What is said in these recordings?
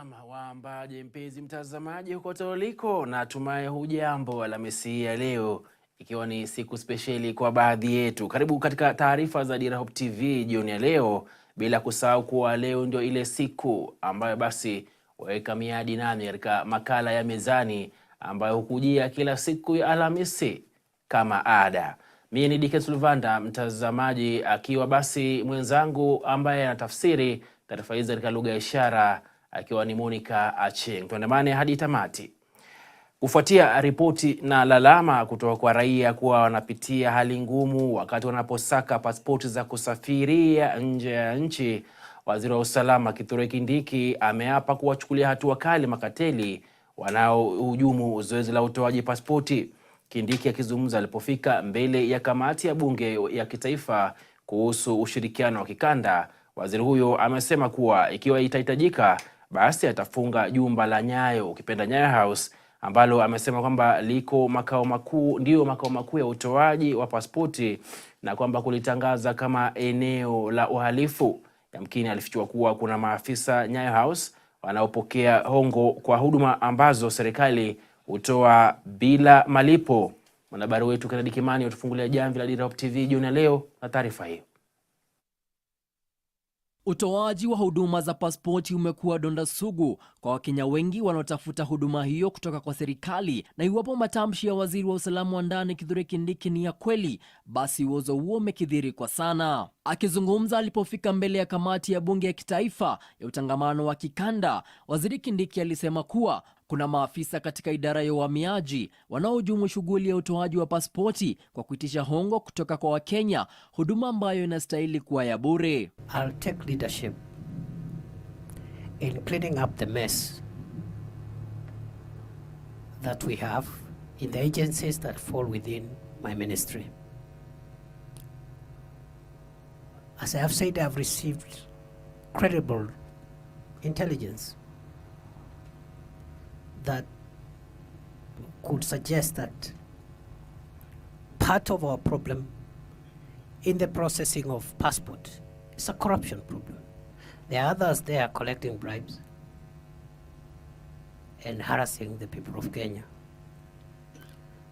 Naam, waambaje mpenzi mtazamaji huko uliko, na tumaye hujambo Alhamisi ya leo ikiwa ni siku spesheli kwa baadhi yetu. Karibu katika taarifa za Dira TV jioni ya leo, bila kusahau kuwa leo ndio ile siku ambayo basi waweka miadi nami katika makala ya Mezani ambayo hukujia kila siku ya Alhamisi kama ada. Mimi ni Dickens Luvanda mtazamaji, akiwa basi mwenzangu ambaye anatafsiri taarifa hizi katika lugha ya ishara akiwa ni Monica Acheng. Tuandamane hadi tamati. Kufuatia ripoti na lalama kutoka kwa raia kuwa wanapitia hali ngumu wakati wanaposaka pasipoti za kusafiria nje ya nchi, Waziri wa Usalama Kithure Kindiki ameapa kuwachukulia hatua kali makateli wanaohujumu zoezi la utoaji pasipoti. Kindiki akizungumza alipofika mbele ya kamati ya bunge ya kitaifa kuhusu ushirikiano wa kikanda, waziri huyo amesema kuwa ikiwa itahitajika basi atafunga jumba la Nyayo, ukipenda Nyayo House, ambalo amesema kwamba ndio makao makuu ya utoaji wa pasipoti, na kwamba kulitangaza kama eneo la uhalifu. Yamkini alifichua kuwa kuna maafisa Nyayo House wanaopokea hongo kwa huduma ambazo serikali hutoa bila malipo. Mwanahabari wetu Kennedy Kimani utufungulia jamvi la Dira TV jioni leo na taarifa hiyo. Utoaji wa huduma za pasipoti umekuwa donda sugu kwa Wakenya wengi wanaotafuta huduma hiyo kutoka kwa serikali, na iwapo matamshi ya waziri wa usalama wa ndani Kithure Kindiki ni ya kweli, basi uozo huo umekithiri kwa sana. Akizungumza alipofika mbele ya kamati ya bunge ya kitaifa ya utangamano wa kikanda, waziri Kindiki alisema kuwa kuna maafisa katika idara ya uhamiaji wanaohujumu shughuli ya utoaji wa pasipoti kwa kuitisha hongo kutoka kwa Wakenya, huduma ambayo inastahili kuwa ya bure. I'll take leadership in cleaning up the mess that we have in the agencies that fall within my ministry. As I have said, I have received credible intelligence that could suggest that part of our problem in the processing of passport is a corruption problem. There are others there collecting bribes and harassing the people of Kenya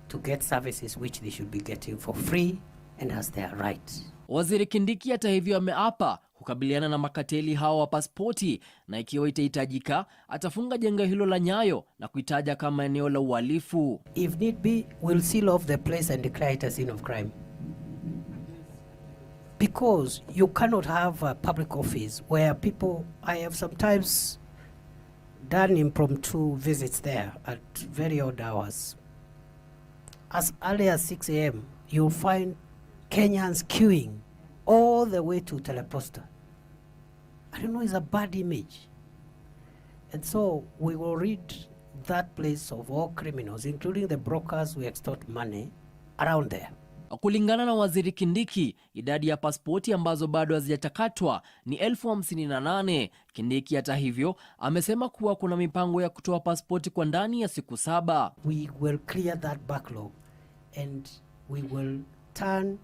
to get services which they should be getting for free and as their right. Waziri Kindiki hata hivyo ameapa kukabiliana na makateli hao wa pasipoti, na ikiwa itahitajika atafunga jengo hilo la Nyayo na kuitaja kama eneo la uhalifu. If need be, we'll seal off the place and declare it a scene of crime. Because you cannot have a public office where people, I have sometimes done impromptu visits there at very odd hours. As early as 6 a.m., you'll find Kenyans queuing all the way to Teleposta. I don't know, it's a bad image. And so we will rid that place of all criminals, including the brokers who extort money around there. Kulingana na waziri Kindiki, idadi ya pasipoti ambazo bado hazijatakatwa ni 58,000. Kindiki hata hivyo amesema kuwa kuna mipango ya kutoa pasipoti kwa ndani ya siku 7. We will clear that backlog and we will turn,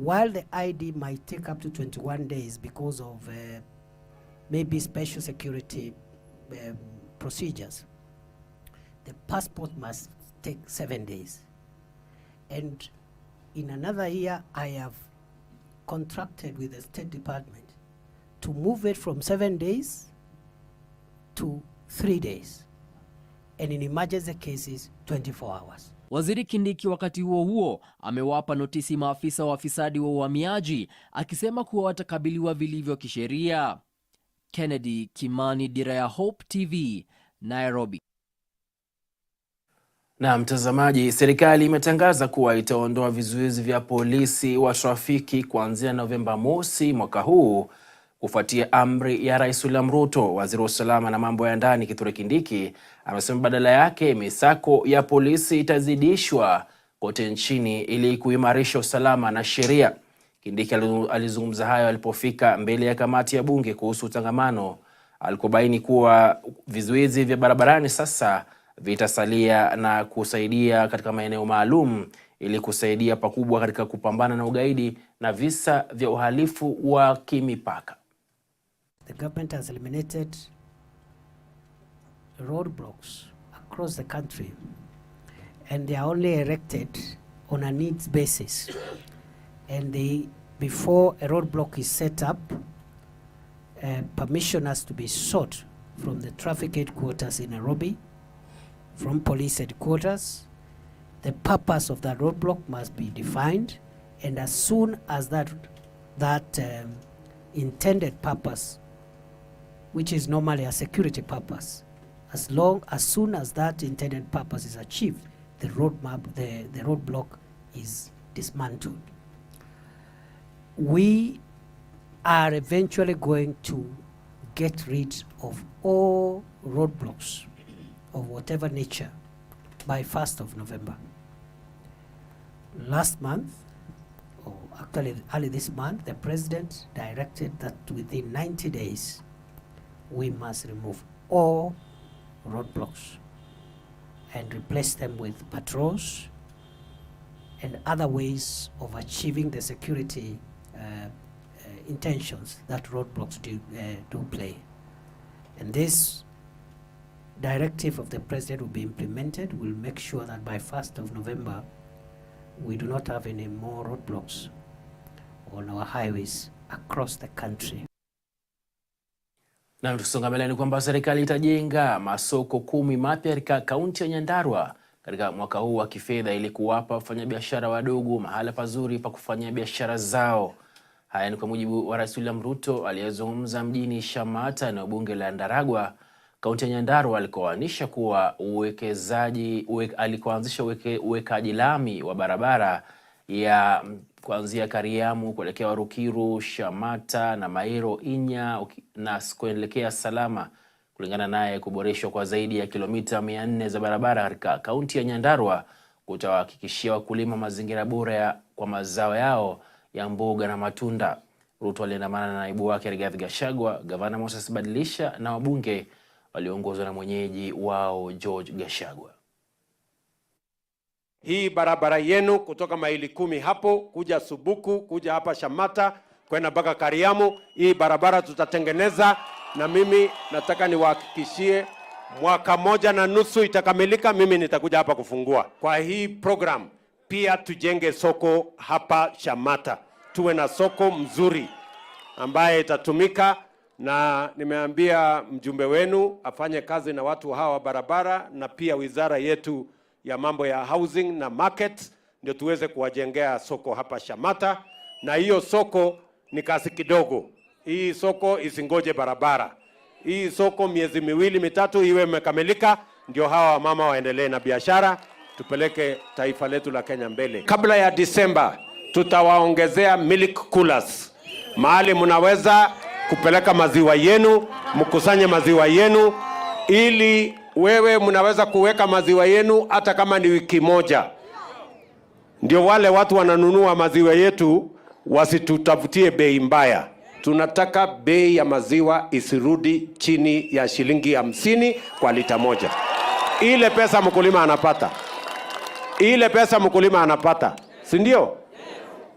while the ID might take up to 21 days because of maybe special security procedures, the passport must take 7 days. And in another year, I have contracted with the State Department to move it from 7 days to 3 days. And in emergency cases, 24 hours. Waziri Kindiki wakati huo amewapa notisi maafisa wa afisadi wa uhamiaji, akisema kuwa watakabiliwa vilivyo kisheria. Kennedy Kimani, Dira ya Hope TV, Nairobi. Na mtazamaji, serikali imetangaza kuwa itaondoa vizuizi vya polisi wa trafiki kuanzia Novemba mosi mwaka huu kufuatia amri ya Rais William Ruto. Waziri wa usalama na mambo ya ndani Kithure Kindiki amesema badala yake misako ya polisi itazidishwa kote nchini ili kuimarisha usalama na sheria. Kindiki alizungumza hayo alipofika mbele ya kamati ya bunge kuhusu utangamano, alikobaini kuwa vizuizi vya barabarani sasa vitasalia na kusaidia katika maeneo maalum ili kusaidia pakubwa katika kupambana na ugaidi na visa vya uhalifu wa kimipaka. The government has eliminated roadblocks across the country, and they are only erected on a needs basis. And before a roadblock is set up, permission has to be sought from the traffic headquarters in Nairobi, from police headquarters. The purpose of that roadblock must be defined, and as soon as that intended purpose, which is normally a security purpose, as soon as that intended purpose is achieved, the roadblock is dismantled. We are eventually going to get rid of all roadblocks of whatever nature by 1st of November. Last month, or actually early this month, the president directed that within 90 days, we must remove all roadblocks and replace them with patrols and other ways of achieving the security intentions that roadblocks do play. And this directive of the president will be implemented. We'll make sure that by 1st of November, we do not have any more roadblocks on our highways across the country. Na tukisonga mbele ni kwamba serikali itajenga masoko 10 mapya katika kaunti ya Nyandarua katika mwaka huu wa kifedha ili kuwapa wafanyabiashara wadogo mahala pazuri pa kufanya biashara zao. Haya ni kwa mujibu wa Rais William Ruto aliyezungumza mjini Shamata na bunge la Ndaragwa, kaunti ya Nyandarua, alikoanisha kuwa alikoanzisha uwekaji lami wa barabara ya kuanzia Kariamu kuelekea Warukiru, Shamata na Mairo Inya na kuelekea Salama. Kulingana naye, kuboreshwa kwa zaidi ya kilomita 400 za barabara katika kaunti ya Nyandarua kutawahakikishia wakulima mazingira bora kwa mazao yao ya mboga na matunda. Ruto aliandamana na naibu wake Rigathi Gachagua, gavana Moses Badilisha na wabunge waliongozwa na mwenyeji wao George Gachagua. Hii barabara yenu kutoka maili 10 hapo kuja Subuku kuja hapa Shamata kwenda mpaka Kariamu, hii barabara tutatengeneza, na mimi nataka niwahakikishie mwaka 1.5 itakamilika, mimi nitakuja hapa kufungua. Kwa hii program pia tujenge soko hapa Shamata, tuwe na soko mzuri ambaye itatumika, na nimeambia mjumbe wenu afanye kazi na watu hawa barabara na pia wizara yetu ya mambo ya housing na market, ndio tuweze kuwajengea soko hapa Shamata. Na hiyo soko ni kasi kidogo, hii soko isingoje barabara, hii soko miezi 2-3 iwe imekamilika, ndio hawa mama waendelee na biashara, tupeleke taifa letu la Kenya mbele. Kabla ya Disemba tutawaongezea milk coolers, mahali mnaweza kupeleka maziwa yenu, mkusanye maziwa yenu, ili wewe mnaweza kuweka maziwa yenu hata kama ni wiki moja. Ndio wale watu wananunua maziwa yetu wasitutafutie bei mbaya. Tunataka bei ya maziwa isirudi chini ya shilingi 50 kwa lita moja. Ile pesa mkulima anapata. Ile pesa mkulima anapata, si ndio?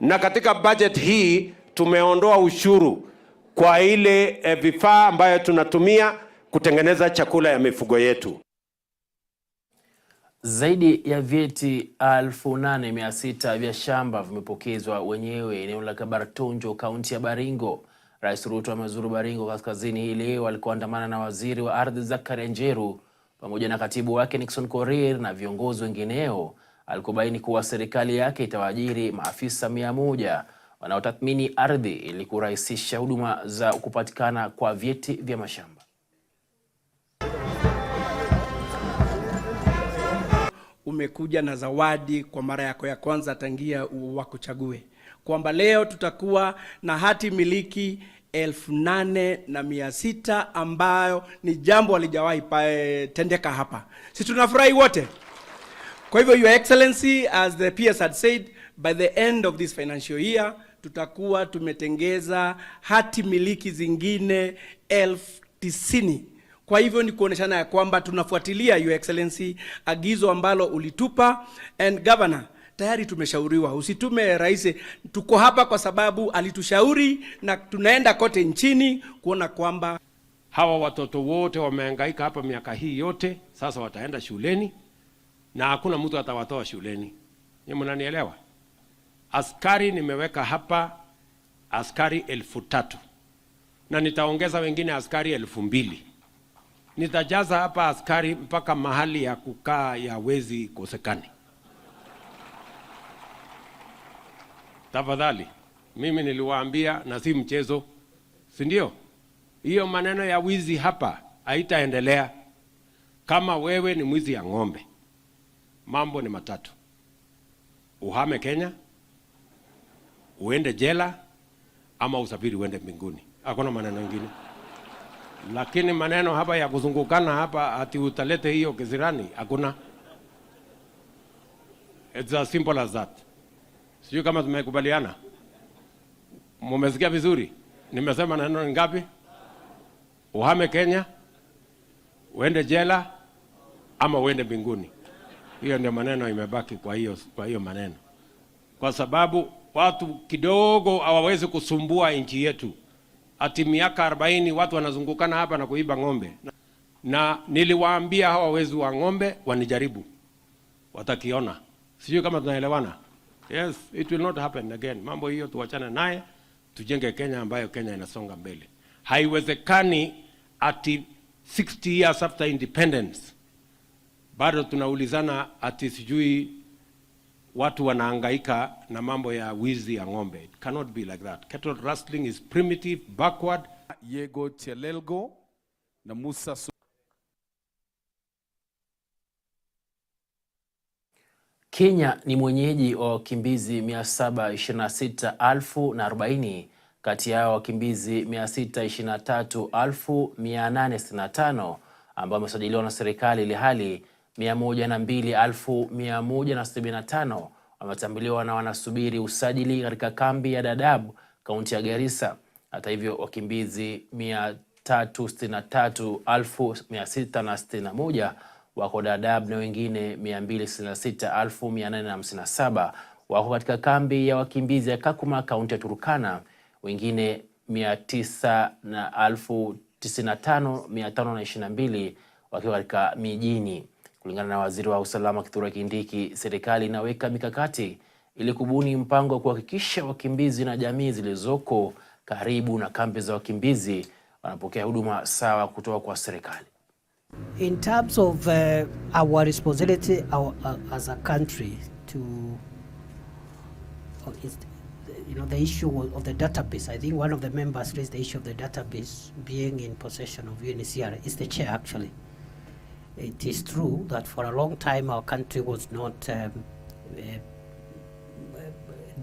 Na katika budget hii tumeondoa ushuru kwa ile vifaa ambayo tunatumia kutengeneza chakula ya mifugo yetu. Zaidi ya vyeti 8,600 vya shamba vimepokezwa wenyewe eneo la Kabartonjo, kaunti ya Baringo. Rais Ruto amezuru Baringo kaskazini hii leo alikoandamana na waziri wa ardhi Zakaria Njeru pamoja na katibu wake Nixon Korir na viongozi wengineo, alikobaini kuwa serikali yake itawaajiri maafisa 100 wanaotathmini ardhi ili kurahisisha huduma za kupatikana kwa vyeti vya mashamba. Umekuja na zawadi kwa mara yako ya kwanza tangia wakuchague, kwamba leo tutakuwa na hati miliki 8,600 ambayo ni jambo halijawahi tendeka hapa. Sisi tunafurahi wote. Kwa hivyo, Your Excellency, as the PS had said, by the end of this financial year tutakuwa tumetengeza hati miliki zingine 90,000. Kwa hivyo ni kuoneshana ya kwamba tunafuatilia, Your Excellency, agizo ambalo ulitupa. And Governor, tayari tumeshauriwa usitume rais, tuko hapa kwa sababu alitushauri, na tunaenda kote nchini kuona kwamba Hawa watoto wote wamehangaika hapa miaka hii yote, sasa wataenda shuleni na hakuna mtu atawatoa shuleni. Ni mnanielewa? Askari nimeweka hapa askari 3,000 na nitaongeza wengine askari 2,000. Nitajaza hapa askari mpaka mahali ya kukaa ya wezi kosekani. Tafadhali, mimi niliwaambia na si mchezo, si ndio? Hiyo maneno ya wizi hapa haitaendelea. Kama wewe ni mwizi ya ng'ombe, mambo ni matatu: uhame Kenya, uende jela, ama usafiri uende mbinguni. Hakuna maneno mengine. Lakini maneno hapa ya kuzungukana hapa ati utalete hiyo kisirani, hakuna. It's as simple as that. Sijui kama tumekubaliana. Mumesikia vizuri? Nimesema maneno ngapi? Uhame Kenya, uende jela, ama uende mbinguni. Hiyo ndio maneno imebaki kwa hiyo maneno. Kwa sababu watu kidogo hawawezi kusumbua nchi yetu. Ati miaka 40 watu wanazungukana hapa na kuiba ng'ombe. Na niliwaambia hawa wezi wa ng'ombe wanijaribu. Watakiona. Sijui kama tunaelewana. Yes, it will not happen again. Mambo hiyo tuachane naye, tujenge Kenya ambayo Kenya inasonga mbele. Haiwezekani ati 60 years after independence bado tunaulizana ati sijui watu wanahangaika na mambo ya wizi ya ng'ombe. It cannot be like that. Cattle rustling is primitive, backward. Yego Chelelgo na Musa Kenya ni mwenyeji wa wakimbizi 726,040, kati yao wakimbizi 623,865 ambao wamesajiliwa na serikali, ili hali 102,175 wametambuliwa na wanasubiri usajili katika kambi ya Dadaab, kaunti ya Garissa. Hata hivyo, wakimbizi 363,661 wako Dadaab na wengine 266,857 wako katika kambi ya wakimbizi ya Kakuma, kaunti ya Turkana. Wengine 995,522 wakiwa katika mijini. Kulingana na waziri wa usalama Kithure Kindiki, serikali inaweka mikakati ili kubuni mpango wa kuhakikisha wakimbizi na jamii zilizoko karibu na kambi za wakimbizi wanapokea huduma sawa kutoka kwa serikali. In terms of our responsibility as a country to, the issue of the database, I think one of the members raised the issue of the database being in possession of UNHCR. It's the chair, actually. It is true that for a long time our country was not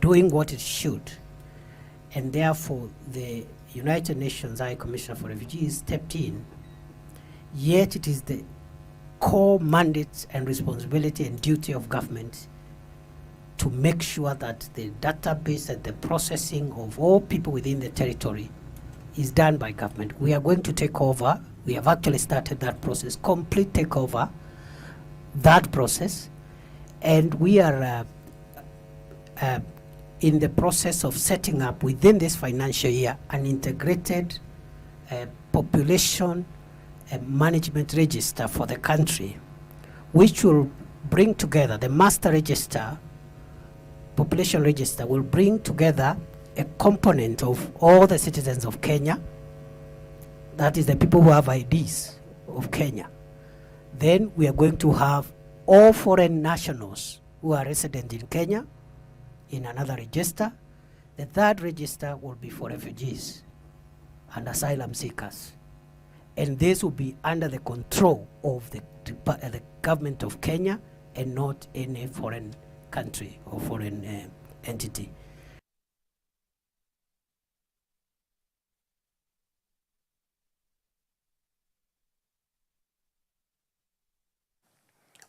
doing what it should, and therefore the United Nations High Commissioner for Refugees stepped in. Yet it is the core mandate and responsibility and duty of government to make sure that the database and the processing of all people within the territory is done by government. We are going to take over. We have actually started that process, complete takeover, that process, and we are in the process of setting up within this financial year an integrated population management register for the country, which will bring together the master register, population register will bring together a component of all the citizens of Kenya, that is the people who have IDs of Kenya. Then we are going to have all foreign nationals who are resident in Kenya in another register. The third register will be for refugees and asylum seekers. And this will be under the control of the government of Kenya and not any foreign country or foreign entity.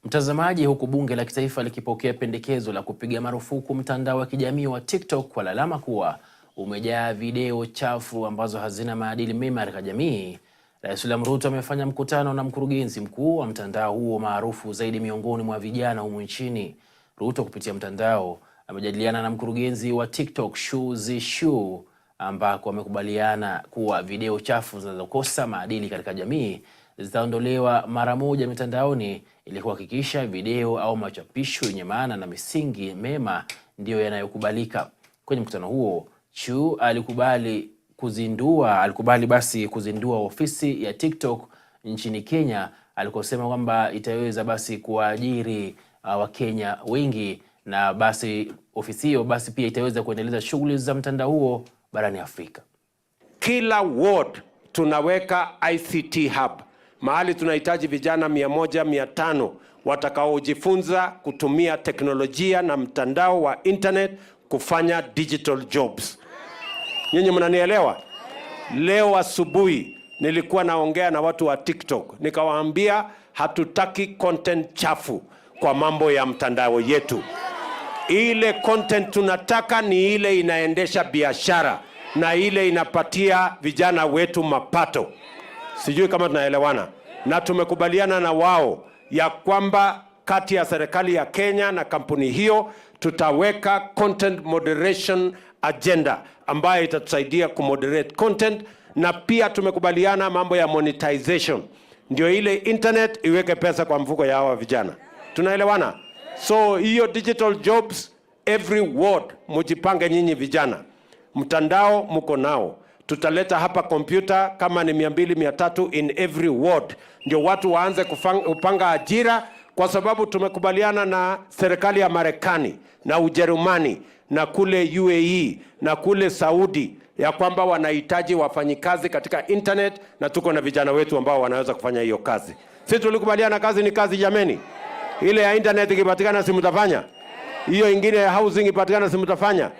Mtazamaji, huku bunge la kitaifa likipokea pendekezo la kupiga marufuku mtandao wa kijamii wa TikTok kwa lalama kuwa umejaa video chafu ambazo hazina maadili mema katika jamii, Rais William Ruto amefanya mkutano na mkurugenzi mkuu wa mtandao huo maarufu zaidi miongoni mwa vijana humu nchini. Ruto kupitia mtandao amejadiliana na mkurugenzi wa TikTok Shu Zishu ambako wamekubaliana kuwa video chafu zinazokosa maadili katika jamii zitaondolewa mara moja mitandaoni ili kuhakikisha video au machapisho yenye maana na misingi mema ndiyo yanayokubalika. Kwenye mkutano huo, Chu alikubali kuzindua ofisi ya TikTok nchini Kenya, alikosema kwamba itaweza basi kuajiri Wakenya wengi, na basi ofisi hiyo basi pia itaweza kuendeleza shughuli za mtandao huo barani Afrika. Kila ward tunaweka ICT hub, mahali tunahitaji vijana 100, 500 watakaojifunza kutumia teknolojia na mtandao wa internet kufanya digital jobs. Nyinyi mnanielewa? Leo asubuhi nilikuwa naongea na watu wa TikTok, nikawaambia hatutaki content chafu kwa mambo ya mtandao yetu. Ile content tunataka ni ile inaendesha biashara na ile inapatia vijana wetu mapato. Sijui kama tunaelewana. Na tumekubaliana na wao ya kwamba kati ya serikali ya Kenya na kampuni hiyo tutaweka content moderation agenda ambayo itatusaidia kumoderate content, na pia tumekubaliana mambo ya monetization. Ndio ile internet iweke pesa kwa mfuko ya hawa vijana. Tunaelewana? So hiyo digital jobs every ward, mujipange nyinyi vijana. Mtandao mko nao. Tutaleta hapa kompyuta kama ni 200, 300 in every ward. Ndio watu waanze kupanga ajira, kwa sababu tumekubaliana na serikali ya Marekani na Ujerumani na kule UAE na kule Saudi ya kwamba wanahitaji wafanyikazi katika internet, na tuko na vijana wetu ambao wanaweza kufanya hiyo kazi. Sisi tulikubaliana kazi ni kazi jameni. Ile ya internet ikipatikana si mtafanya. Hiyo ingine ya housing ikipatikana si mtafanya.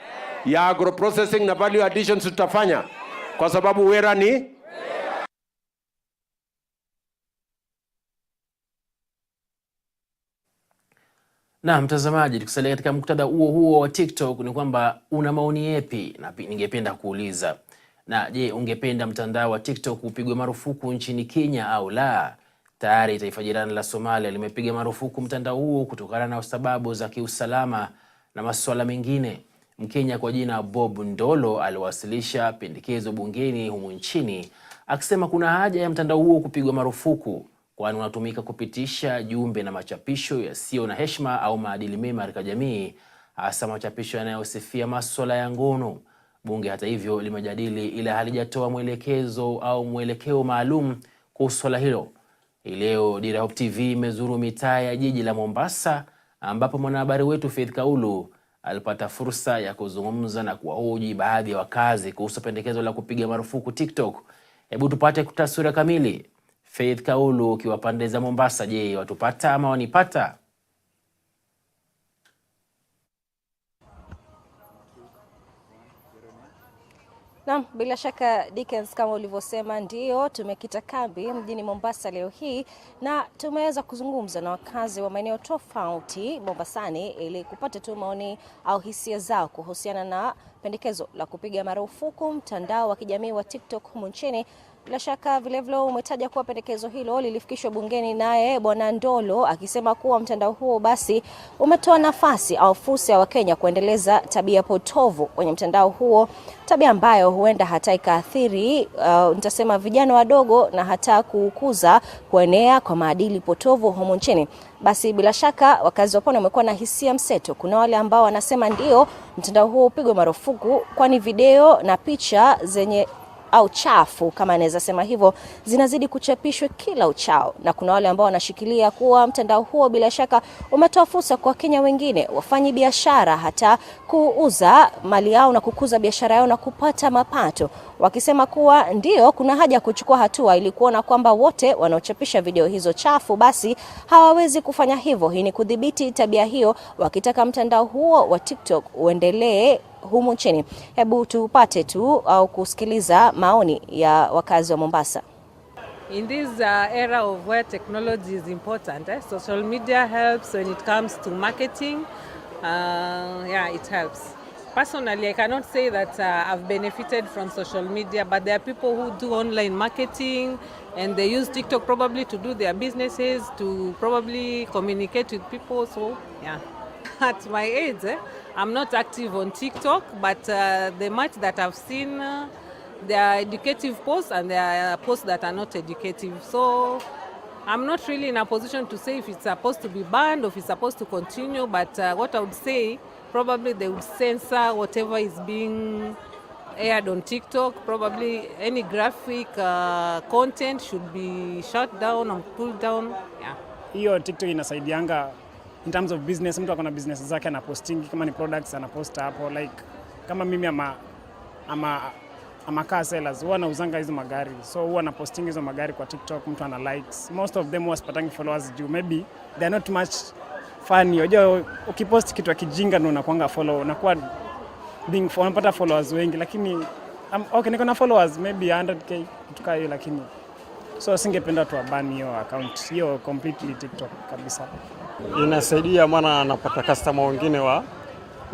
Ya agro processing na value addition tutafanya, kwa sababu wera ni Na mtazamaji, tukisalia katika muktadha huo wa TikTok, ni kwamba una maoni yepi? Na ningependa kuuliza, na je, ungependa mtandao wa TikTok upigwe marufuku nchini Kenya au la? Tayari taifa jirani la Somalia limepiga marufuku mtandao huo kutokana na sababu za kiusalama na masuala mengine. Mkenya kwa jina Bob Ndolo aliwasilisha pendekezo bungeni humu nchini akisema kuna haja ya mtandao huo kupigwa marufuku, kwani unatumika kupitisha jumbe na machapisho yasiyo na heshima au maadili mema katika jamii, hasa machapisho yanayosifia masuala ya ngono. Bunge hata hivyo limejadili ila halijatoa mwelekeo maalum kuhusu swala hilo. Leo Dira TV imezuru mitaa ya jiji la Mombasa, ambapo mwanahabari wetu Faith Kaulu alipata fursa ya kuzungumza na kuwahoji baadhi ya wakazi kuhusu pendekezo la kupiga marufuku TikTok. Hebu tupate taswira kamili. Faith Kaulu ukiwa pande za Mombasa, je, watupata ama wanipata? Naam, bila shaka Dickens, kama ulivyosema, ndio tumekita kambi mjini Mombasa leo hii na tumeweza kuzungumza na wakazi wa maeneo tofauti Mombasani ili kupata tu maoni au hisia zao kuhusiana na pendekezo la kupiga marufuku mtandao wa kijamii wa TikTok humu nchini. Bila shaka vilevile umetaja kuwa pendekezo hilo lilifikishwa bungeni, naye Bwana Ndolo akisema kuwa mtandao huo basi umetoa nafasi au fursa ya Wakenya kuendeleza tabia potovu kwenye mtandao huo, tabia ambayo huenda hata ikaathiri nitasema vijana wadogo na hata kukuza kuenea kwa maadili potovu humu nchini. Basi bila shaka wakazi wa Pwani wamekuwa na hisia mseto. Kuna wale ambao wanasema ndio mtandao huo upigwe marufuku, kwani video na picha zenye au chafu kama anaweza sema hivyo zinazidi kuchapishwa kila uchao, na kuna wale ambao wanashikilia kuwa mtandao huo bila shaka umetoa fursa kwa Wakenya wengine wafanye biashara, hata kuuza mali yao na kukuza biashara yao na kupata mapato, wakisema kuwa ndio kuna haja kuchukua hatua ili kuona kwamba wote wanaochapisha video hizo chafu basi hawawezi kufanya hivyo. Hii ni kudhibiti tabia hiyo, wakitaka mtandao huo wa TikTok uendelee humu nchini. Hebu tupate tu au kusikiliza maoni ya wakazi wa Mombasa. In this era of where technology is important, social media helps when it comes to marketing. It helps. Personally, I cannot say that I've benefited from social media, but there are people who do online marketing and they use TikTok probably to do their businesses, to probably communicate with people. So, yeah. At my age, I'm not active on TikTok, but the much that I've seen, there are educative posts and there are posts that are not educative. So I'm not really in a position to say if it's supposed to be banned or if it's supposed to continue, but what I would say, probably they would censor whatever is being aired on TikTok. Probably any graphic content should be shut down or pulled down. Yeah. Hiyo TikTok inasaidianga in terms of business. Mtu akona business zake na posting, kama ni products anaposta hapo, like kama mimi ama car sellers huwa nauzanga hizo magari, so huwa na posting hizo magari kwa TikTok, mtu ana likes. Most of them huwa sipatangi followers juu maybe they are not much funny. Unajua ukipost kitu kijinga ndio unakuanga follow, unakuwa being unapata followers wengi, lakini okay niko na followers maybe 100k kutoka hiyo, lakini so singependa tu abani hiyo account hiyo completely TikTok kabisa. Inasaidia maana anapata customer wengine wa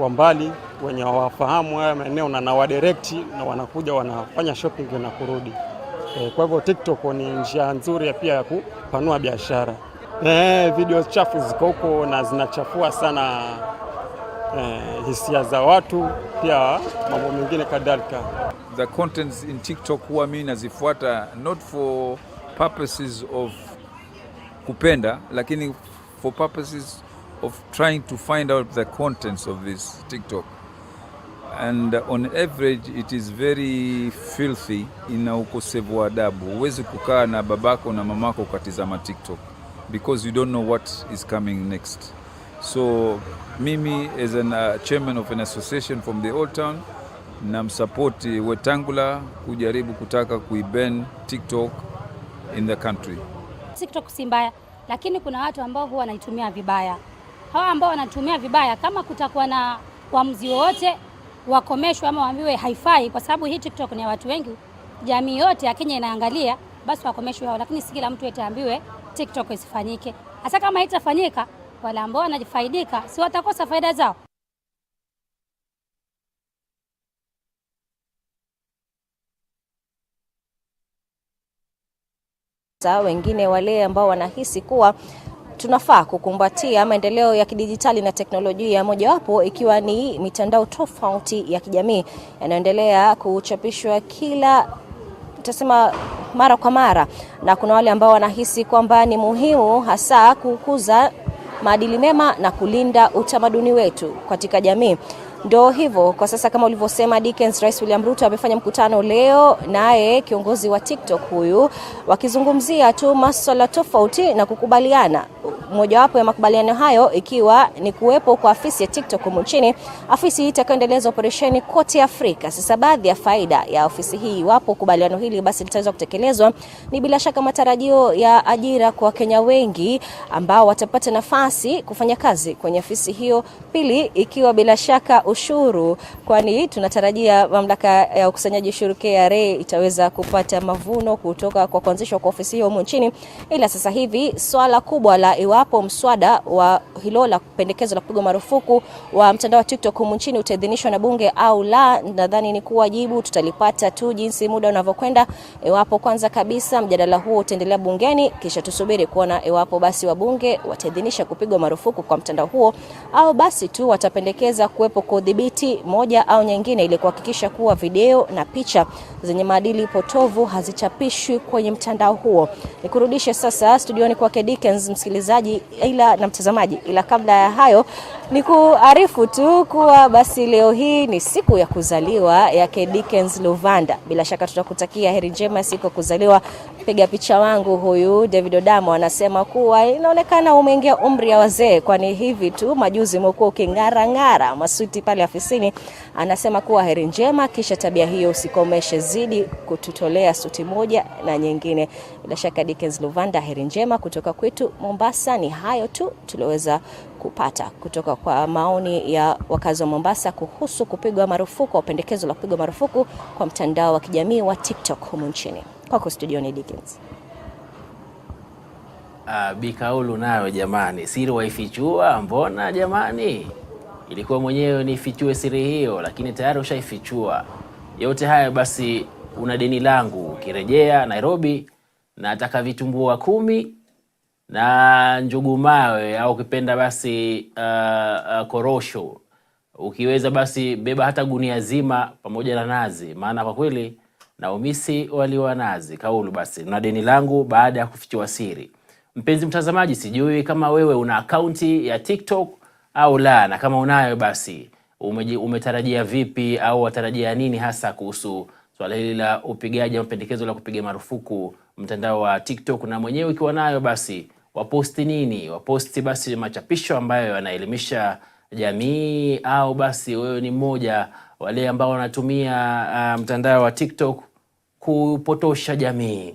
mbali wenye wafahamu haya maeneo na wa direct na wanakuja wanafanya shopping na kurudi. Kwa hivyo TikTok ni njia nzuri pia ya kupanua biashara. Video chafu ziko huko na zinachafua sana hisia za watu, pia mambo mengine kadhalika. The contents in TikTok huwa mimi nazifuata not for purposes of kupenda, lakini for purposes of trying to find out the contents of this TikTok. And on average it is very filthy, ina ukosefu wa adabu. Huwezi kukaa na babako na mamako ukatizama TikTok because you don't know what is coming next. So mimi as a chairman of an association from the old town, namsupport Wetangula kujaribu kutaka kuiban TikTok in the country. TikTok si mbaya, lakini kuna watu ambao huwa wanaitumia vibaya. Hawa ambao wanatumia vibaya, kama kutakuwa na uamuzi wowote wakomeshwe ama waambiwe haifai, kwa sababu hii TikTok ni ya watu wengi, jamii yote ya Kenya inaangalia, basi wakomeshwe hao, lakini si kila mtu ataambiwe TikTok isifanyike. Hata kama haitafanyika, wale ambao wanajifaidika si watakosa faida zao. Wengine wale ambao wanahisi kuwa tunafaa kukumbatia maendeleo ya kidijitali na teknolojia, mojawapo ikiwa ni mitandao tofauti ya kijamii yanaendelea kuchapishwa kila tutasema mara kwa mara, na kuna wale ambao wanahisi kwamba ni muhimu hasa kukuza maadili mema na kulinda utamaduni wetu katika jamii. Ndio hivyo kwa sasa, kama ulivyosema Dickens, Rais William Ruto amefanya mkutano leo naye kiongozi wa TikTok huyu, wakizungumzia tu masuala tofauti na kukubaliana. Mojawapo ya makubaliano hayo ikiwa ni kuwepo kwa afisi ya TikTok nchini. Afisi hii itakaendeleza operesheni kote Afrika. Sasa baadhi ya faida ya ofisi hii, iwapo kubaliano hili basi litaweza kutekelezwa, ni bila shaka matarajio ya ajira kwa Kenya wengi ambao watapata nafasi kufanya kazi kwenye ofisi hiyo. Pili, ikiwa bila shaka ushuru, kwani tunatarajia mamlaka ya ukusanyaji ushuru KRA itaweza kupata mavuno kutoka kwa kuanzishwa kwa ofisi hiyo nchini. Ila sasa hivi swala kubwa la iwapo mswada wa hilo la pendekezo la kupigwa marufuku wa mtandao wa TikTok nchini utaidhinishwa na bunge au la, nadhani ni kuwa jibu tutalipata tu jinsi muda unavyokwenda. Iwapo kwanza kabisa mjadala huo utaendelea bungeni, kisha tusubiri kuona iwapo basi wabunge wataidhinisha kupigwa marufuku kwa mtandao huo, au basi tu watapendekeza kuwepo kwa udhibiti moja au nyingine ili kuhakikisha kuwa video na picha zenye maadili potovu hazichapishwi kwenye mtandao huo. Nikurudishe sasa studioni kwa Dickens, msikilizaji ila na mtazamaji, ila kabla ya hayo ni kuarifu tu kuwa basi leo hii ni siku ya kuzaliwa ya Dickens Luvanda. Bila shaka tutakutakia heri njema siku ya kuzaliwa. Piga picha wangu huyu David Odamo anasema kuwa inaonekana umeingia umri ya wazee, kwani hivi tu majuzi umekuwa uking'ara masuti pale afisini. Anasema kuwa heri njema, kisha tabia hiyo usikomeshe, zidi kututolea suti moja na nyingine. Bila shaka Dickens Luvanda, heri njema kutoka kwetu Mombasa. Ni hayo tu tuliweza kupata kutoka kwa maoni ya wakazi wa Mombasa kuhusu kupigwa marufuku au pendekezo la kupigwa marufuku kwa mtandao wa kijamii wa TikTok humu nchini. Kwako studioni Dickens. Bikaulu nayo jamani, siri waifichua mbona jamani? Ilikuwa mwenyewe nifichue siri hiyo, lakini tayari ushaifichua. Yote haya basi una deni langu, ukirejea Nairobi nataka vitumbua 10 na njugu mawe, au ukipenda basi korosho Ukiweza basi beba hata gunia zima pamoja na nazi, maana kwa kweli na umisi waliwa nazi. Kaulu basi na deni langu baada ya kufichua siri. Mpenzi mtazamaji, sijui kama wewe una akaunti ya TikTok au la, na kama unayo basi umetarajia vipi au watarajia nini hasa kuhusu swala hili la upigaji au pendekezo la kupiga marufuku mtandao wa TikTok? Na mwenyewe ukiwa nayo basi waposti nini? Waposti basi machapisho ambayo yanaelimisha jamii, au basi wewe ni mmoja wale ambao wanatumia mtandao wa TikTok kupotosha jamii?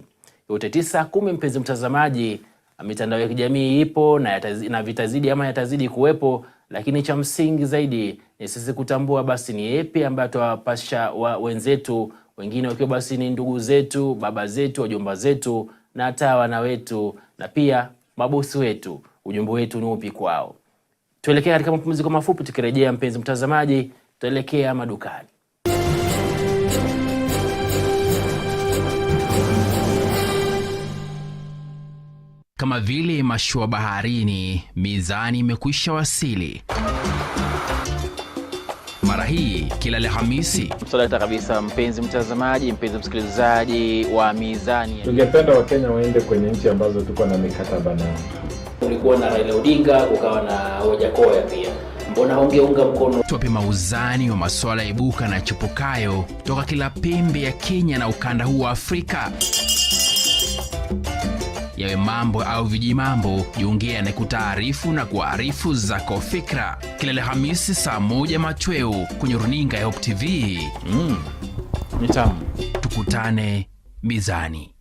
Yote 9-10, mpenzi mtazamaji, mitandao ya kijamii ipo na vitazidi ama yatazidi kuwepo, lakini cha msingi zaidi ni sisi kutambua basi ni yapi ambayo tuwapasha wenzetu, wengine wakiwa basi ni ndugu zetu, baba zetu, wajomba zetu na hata wana wetu na pia mabosi wetu. Ujumbe wetu ni upi kwao? Tuelekea katika mapumziko mafupi, tukirejea mpenzi mtazamaji tuelekea madukani. Kama vile mashua baharini, mizani imekwisha wasili. Mara hii kila Alhamisi. Msalata kabisa mpenzi mtazamaji, mpenzi msikilizaji wa Mizani. Tungependa Wakenya waende kwenye nchi ambazo tuko na mikataba nao. Ulikuwa na Raila Odinga, ukawa na Wajakoya pia. Mbona hongeunga mkono? Tupe mauzani wa masuala ibuka na chupukayo toka kila pembe ya Kenya na ukanda huu wa Afrika. Yawe mambo au vijimambo, jiongea na kutaarifu na kuarifu zako fikra. Kila Alhamisi saa 1 machweo kwenye runinga ya Hope TV. Mitamu. Tukutane Mizani.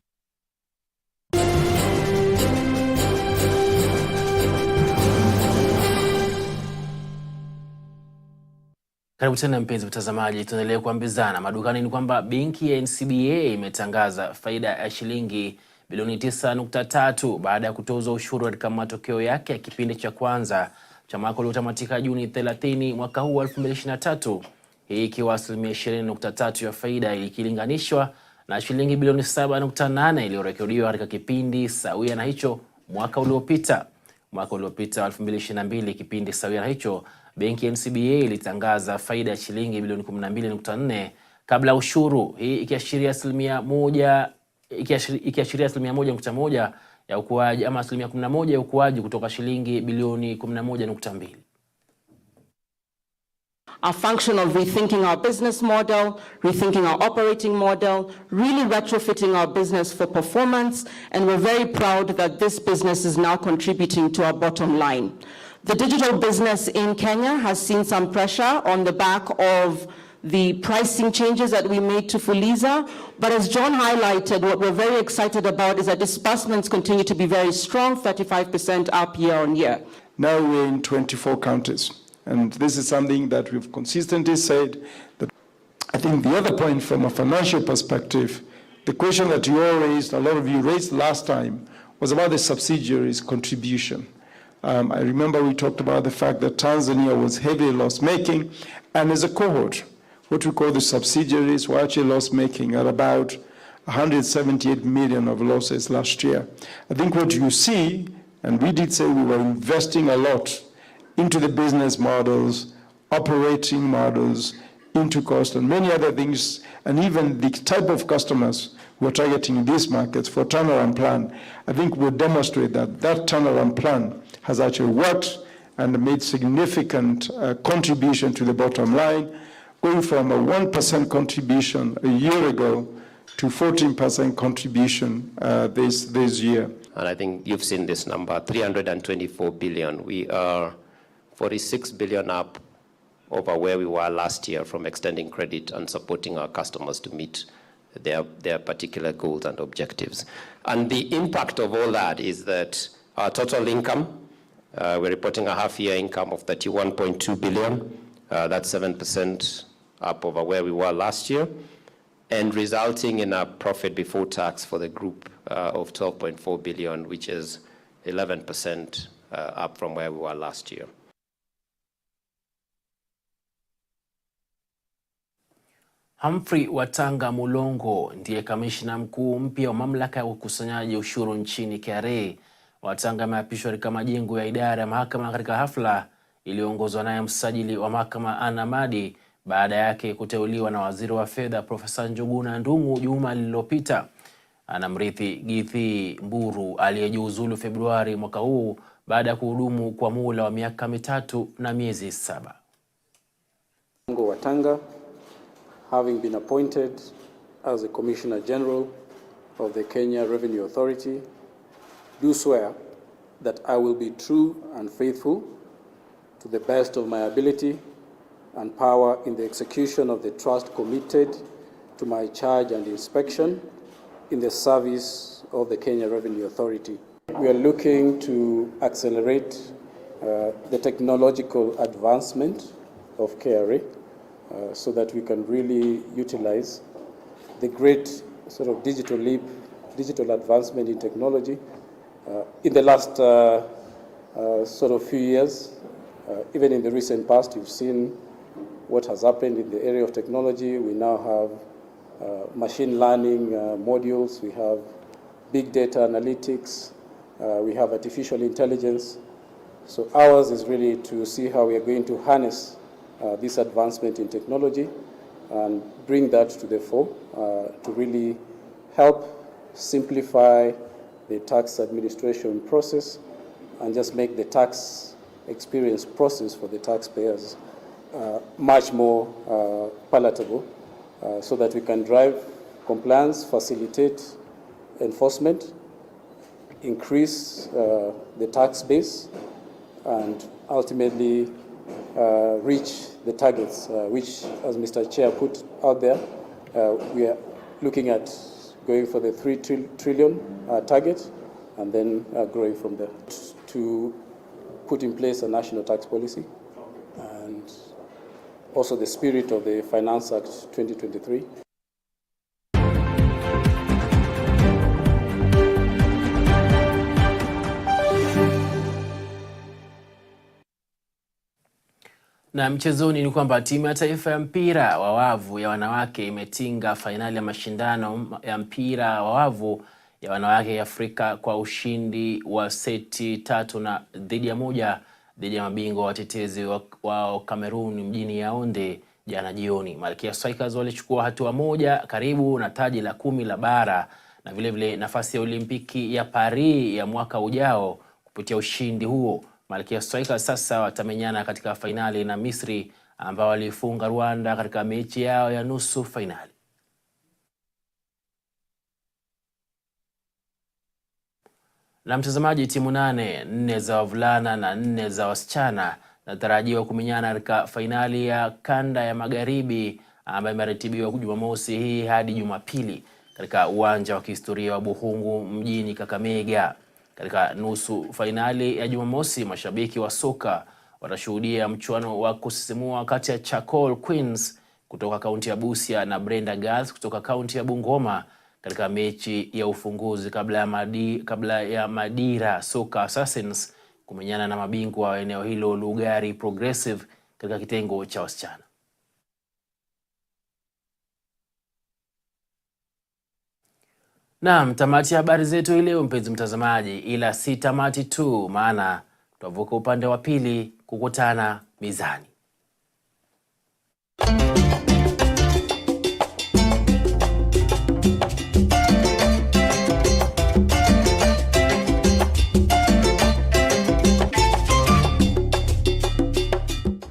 Karibu tena mpenzi mtazamaji, tuendelee kuambizana madukani. Ni kwamba benki ya NCBA imetangaza faida ya shilingi bilioni 9.3 baada ya kutoza ushuru katika matokeo yake ya kipindi cha kwanza cha mwaka uliotamatika Juni 30 mwaka huu 2023. Hii ikiwa 20.3% ya faida ikilinganishwa na shilingi bilioni 7.8 iliyorekodiwa katika kipindi sawia na hicho mwaka uliopita. Mwaka uliopita 2022, kipindi sawia na hicho, benki ya NCBA ilitangaza faida ya shilingi bilioni 12.4 kabla ushuru, hii ikiashiria 1.1 ya ukuaji ama 11% ya ukuaji kutoka shilingi bilioni 11.2. A function of rethinking our business model, rethinking our operating model, really retrofitting our business for performance, and we're very proud that this business is now contributing to our bottom line. The digital business in Kenya has seen some pressure on the back of the pricing changes that we made to Fuliza, but as John highlighted, what we're very excited about is that disbursements continue to be very strong, 35% up year on year. Now we're in 24 counties. And this is something that we've consistently said. That I think the other point from a financial perspective, the question that you all raised, a lot of you raised last time, was about the subsidiaries' contribution. I remember we talked about the fact that Tanzania was heavily loss-making, and as a cohort, what we call the subsidiaries were actually loss-making at about 178 million of losses last year. I think what you see, and we did say we were investing a lot into the business models, operating models, into cost and many other things, and even the type of customers who are targeting these markets for turnaround plan. I think we'll demonstrate that that turnaround plan has actually worked and made significant contribution to the bottom line, going from a 1% contribution a year ago to 14% contribution this year. And I think you've seen this number, 324 billion. We are 46 billion up over where we were last year from extending credit and supporting our customers to meet their particular goals and objectives. And the impact of all that is that our total income, we're reporting a half-year income of 31.2 billion. That's 7% up over where we were last year, and resulting in a profit before tax for the group of 12.4 billion, which is 11% up from where we were last year. Humphrey Watanga Mulongo ndiye kamishna mkuu mpya wa mamlaka ya ukusanyaji ushuru nchini KRA. Watanga ameapishwa katika majengo ya idara ya mahakama katika hafla iliyoongozwa naye msajili wa mahakama Anna Madi baada yake kuteuliwa na waziri wa fedha Profesa Ungana juma lililopita. Anamrithi Githi Mburu aliyejiuzulu Februari mwaka huu baada ya kuhudumu kwa muhula wa miaka 3 na miezi 7. Watanga, having been appointed as the Commissioner General of the Kenya Revenue Authority, do swear that I will be true and faithful to the best of my ability and power in the execution of the trust committed to my charge and inspection in the service of the Kenya Revenue Authority. We are looking to accelerate the technological advancement of KRA so that we can really utilize the great sort of digital leap, digital advancement in technology. In the last sort of few years, even in the recent past, you've seen what has happened in the area of technology. We now have machine learning modules, we have big data analytics, we have artificial intelligence. So ours is really to see how we are going to harness this advancement in technology and bring that to the fore to really help simplify the tax administration process and just make the tax experience process for the taxpayers much more palatable so that we can drive compliance, facilitate enforcement, increase the tax base, and ultimately reach the targets which, as Mr. Chair put out there, we are looking at going for the 3 trillion target and then growing from there to put in place a national tax policy and also the spirit of the Finance Act 2023. Na mchezoni ni kwamba timu ya taifa ya mpira wa wavu ya wanawake imetinga fainali ya mashindano ya mpira wa wavu ya wanawake ya Afrika kwa ushindi wa seti 3-1 dhidi ya mabingwa watetezi wa Cameroon mjini Yaounde jana jioni. Malkia Strikers walichukua hatua moja karibu na taji la 10 la bara na vile nafasi ya Olimpiki ya Paris ya mwaka ujao kupitia ushindi huo. Malkia Strikers sasa watamenyana katika fainali na Misri ambao walifunga Rwanda katika mechi yao ya nusu fainali. Na mtazamaji, timu 4 za wavulana na 4 za wasichana zinatarajiwa kumenyana katika fainali ya kanda ya magharibi ambayo imeratibiwa Jumamosi hii hadi Jumapili katika uwanja wa kihistoria wa Buhungu mjini Kakamega. Katika nusu fainali ya Jumamosi, mashabiki wa soka watashuhudia mchuano wa kusisimua kati ya Chakol Queens kutoka kaunti ya Busia na Brenda Girls kutoka kaunti ya Bungoma katika mechi ya ufunguzi kabla ya Madira Soka Assassins kumenyana na mabingwa wa eneo hilo Lugari Progressive katika kitengo cha wasichana. Naam, tamati ya habari zetu leo mpenzi mtazamaji, ila si tamati tu, maana tutavuka upande wa pili kukutana mizani.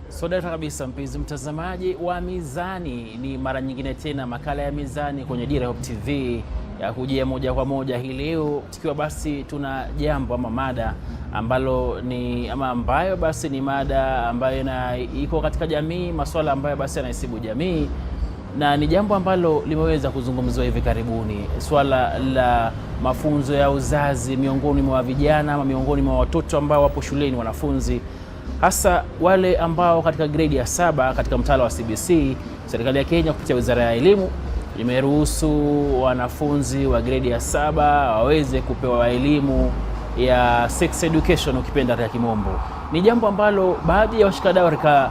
Sodata kabisa mpenzi mtazamaji wa Mizani, ni mara nyingine tena makala ya Mizani kwenye Dira TV ya kujia moja kwa moja hii leo, tukiwa basi tuna jambo ama mada ambalo ni ambayo basi ni mada ambayo iko katika jamii, masuala ambayo basi yanaisibu jamii, na ni jambo ambalo limeweza kuzungumzwa hivi karibuni, swala la mafunzo ya uzazi miongoni mwa vijana ama miongoni mwa watoto ambao wapo shuleni, wanafunzi hasa wale ambao katika grade ya 7 katika mtaala wa CBC. Serikali ya Kenya kupitia Wizara ya Elimu imeruhusu wanafunzi wa grade ya 7 waweze kupewa elimu ya sex education ukipenda ya kimombo. Ni jambo ambalo baadhi ya washikadau katika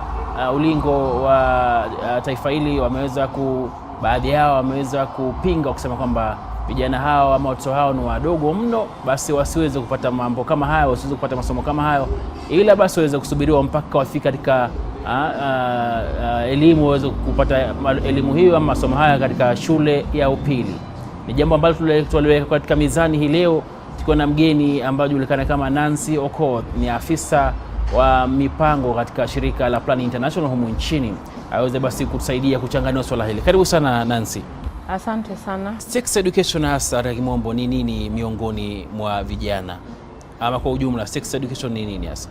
ulingo wa taifa hili baadhi yao wameweza kupinga kusema kwamba vijana hao ama watoto hao ni wadogo mno, basi wasiweze kupata mambo kama hayo, wasiweze kupata masomo kama hayo, ila basi waweze kusubiriwa mpaka wafike katika elimu, waweze kupata elimu hiyo ama masomo haya katika shule ya upili. Ni jambo ambalo tuliweka katika mizani hii leo, tukiwa na mgeni ambaye julikana kama Nancy Okoth, ni afisa wa mipango katika shirika la Plan International humu nchini, aweze basi kutusaidia kuchanganua swala hili. Karibu sana Nancy. Asante sana. Sex education hasa kwa kimombo ni nini miongoni mwa vijana? Ama kwa ujumla sex education ni nini hasa?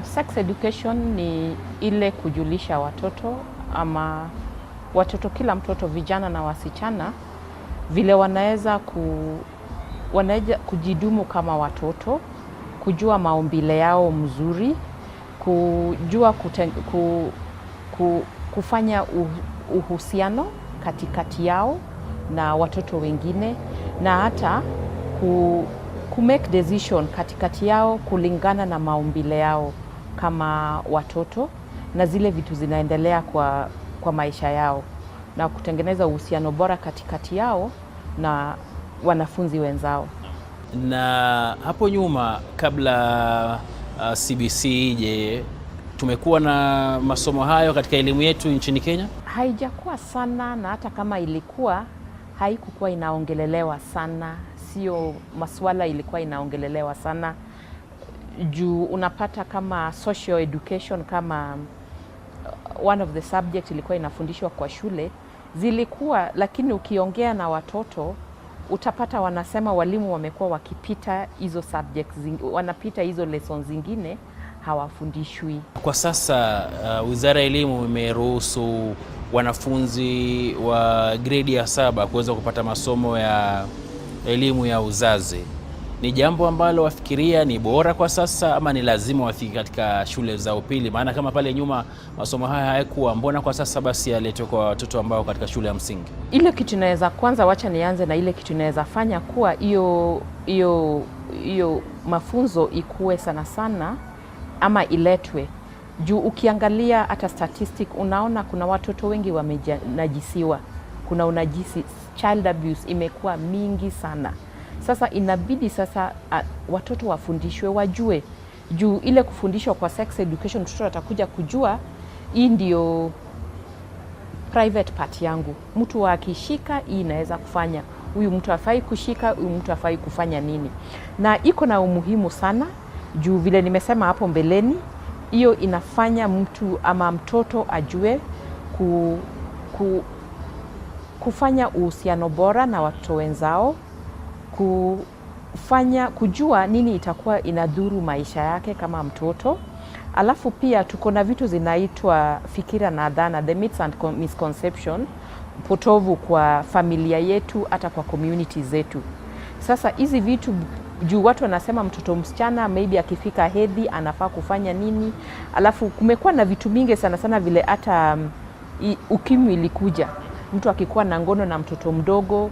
Sex education ni ile kujulisha watoto ama watoto, kila mtoto, vijana na wasichana, vile wanaweza kujidumu kama watoto, kujua maumbile yao mzuri, kujua kufanya uhusiano katikati yao na watoto wengine, na hata make decision katikati yao kulingana na maumbile yao kama watoto, na zile vitu zinaendelea kwa maisha yao, na kutengeneza uhusiano bora katikati yao na wanafunzi wenzao. Na hapo nyuma kabla CBC ije, tumekuwa na masomo hayo katika elimu yetu nchini Kenya? Haijakuwa sana, na hata kama ilikuwa haikukuwa inaongelelewa sana, sio masuala ilikuwa inaongelelewa sana. Juu unapata kama social education, kama one of the subject ilikuwa inafundishwa kwa shule, zilikuwa, lakini ukiongea na watoto utapata wanasema walimu wamekuwa wakipita hizo subjects, wanapita hizo lessons zingine, hawafundishwi. Kwa sasa Wizara ya Elimu imeruhusu wanafunzi wa grade ya 7 kuweza kupata masomo ya elimu ya uzazi. Ni jambo ambalo wafikiria ni bora kwa sasa, ama ni lazima wafike katika shule za upili? Maana kama pale nyuma masomo haya hayakuwa, mbona kwa sasa basi yaletwe kwa watoto ambao katika shule ya msingi? Ile kitu naweza, kwanza wacha nianze na ile kitu naweza fanya kuwa hiyo mafunzo ikuwe sana sana ama iletwe. Juu ukiangalia hata statistic unaona kuna watoto wengi wamenajisiwa, kuna unajisi, child abuse imekuwa mingi sana. Sasa inabidi sasa watoto wafundishwe, wajue. Juu ile kufundishwa kwa sex education, mtoto atakuja kujua hii ndio private part yangu, mtu akishika hii inaweza kufanya, huyu mtu hafai kushika, huyu mtu hafai kufanya nini. Na iko na umuhimu sana, juu vile nimesema hapo mbeleni, hiyo inafanya mtu ama mtoto ajue kufanya uhusiano bora na watoto wenzao, kujua nini itakuwa inadhuru maisha yake kama mtoto. Alafu pia tuko na vitu zinaitwa fikira na dhana, the myths and misconception, potovu kwa familia yetu, hata kwa community zetu. Sasa hizi vitu, juu watu wanasema mtoto msichana maybe akifika hedhi anafaa kufanya nini, alafu kumekuwa na vitu mingi sana sana, vile hata ukimwi ilikuja, mtu akikuwa na ngono na mtoto mdogo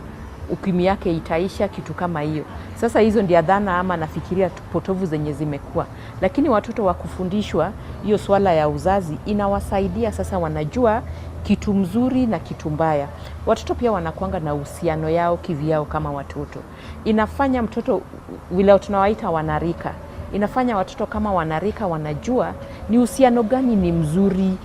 ukimwi yake itaisha, kitu kama hiyo. Sasa hizo ndio dhana ama nafikiria potovu zenye zimekuwa, lakini watoto wa kufundishwa hiyo swala ya uzazi inawasaidia. Sasa wanajua kitu mzuri na kitu mbaya. Watoto pia wanakuanga na uhusiano yao kivyao kama watoto. Inafanya mtoto, vile tunawaita wanarika, inafanya watoto kama wanarika wanajua ni uhusiano gani ni mzuri.